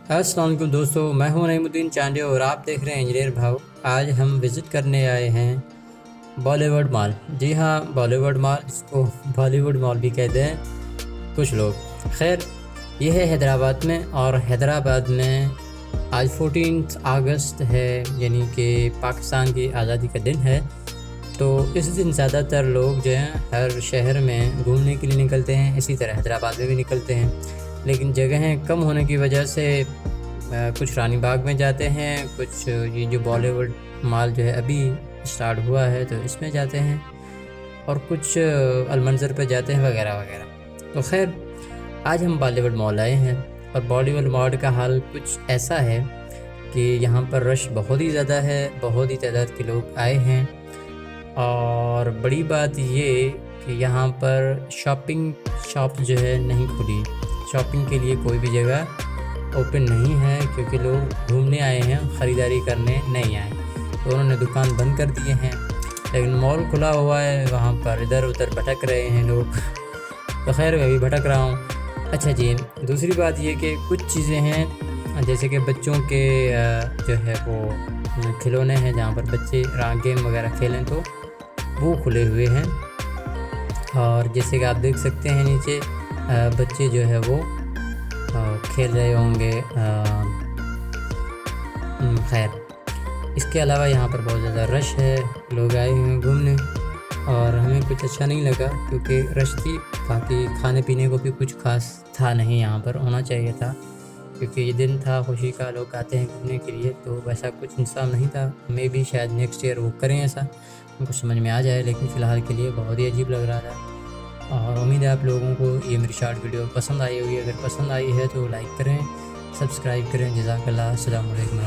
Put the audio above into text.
अस्सलाम वालेकुम दोस्तों, मैं हूं नईमुद्दीन चांडे और आप देख रहे हैं इंजीनियर भाव। आज हम विज़िट करने आए हैं बॉलीवुड मॉल। जी हाँ, बॉलीवुड मॉल, जिसको बॉलीवुड मॉल भी कहते हैं कुछ लोग। खैर, ये है हैदराबाद में, और हैदराबाद में आज 14 अगस्त है, यानी कि पाकिस्तान की आज़ादी का दिन है। तो इस दिन ज़्यादातर लोग जो हैं हर शहर में घूमने के लिए निकलते हैं, इसी तरह हैदराबाद में भी निकलते हैं। लेकिन जगहें कम होने की वजह से कुछ रानी बाग में जाते हैं, कुछ ये जो बॉलीवुड मॉल जो है अभी स्टार्ट हुआ है तो इसमें जाते हैं, और कुछ अलमंजर पे जाते हैं वगैरह वगैरह। तो खैर, आज हम बॉलीवुड मॉल आए हैं, और बॉलीवुड मॉल का हाल कुछ ऐसा है कि यहाँ पर रश बहुत ही ज़्यादा है, बहुत ही तादाद के लोग आए हैं। और बड़ी बात ये कि यहाँ पर शॉप जो है नहीं खुली, शॉपिंग के लिए कोई भी जगह ओपन नहीं है, क्योंकि लोग घूमने आए हैं, ख़रीदारी करने नहीं आए। तो उन्होंने दुकान बंद कर दिए हैं, लेकिन मॉल खुला हुआ है, वहाँ पर इधर उधर भटक रहे हैं लोग। तो खैर, मैं भी भटक रहा हूँ। अच्छा जी, दूसरी बात ये कि कुछ चीज़ें हैं जैसे कि बच्चों के जो है वो खिलौने हैं, जहाँ पर बच्चे गेम वगैरह खेलें तो वो खुले हुए हैं। और जैसे कि आप देख सकते हैं नीचे बच्चे जो है वो खेल रहे होंगे। खैर, इसके अलावा यहाँ पर बहुत ज़्यादा रश है, लोग आए हुए हैं घूमने, और हमें कुछ अच्छा नहीं लगा क्योंकि रश थी। बाकी खाने पीने को भी कुछ खास था नहीं, यहाँ पर होना चाहिए था, क्योंकि ये दिन था खुशी का, लोग आते हैं घूमने के लिए, तो वैसा कुछ इंतज़ाम नहीं था। मे भी शायद नेक्स्ट ईयर वो करें ऐसा, उनको समझ में आ जाए, लेकिन फ़िलहाल के लिए बहुत ही अजीब लग रहा था। और उम्मीद है आप लोगों को ये मेरी शॉर्ट वीडियो पसंद आई होगी। अगर पसंद आई है तो लाइक करें, सब्सक्राइब करें। जज़ाकल्लाह। अस्सलाम वालेकुम।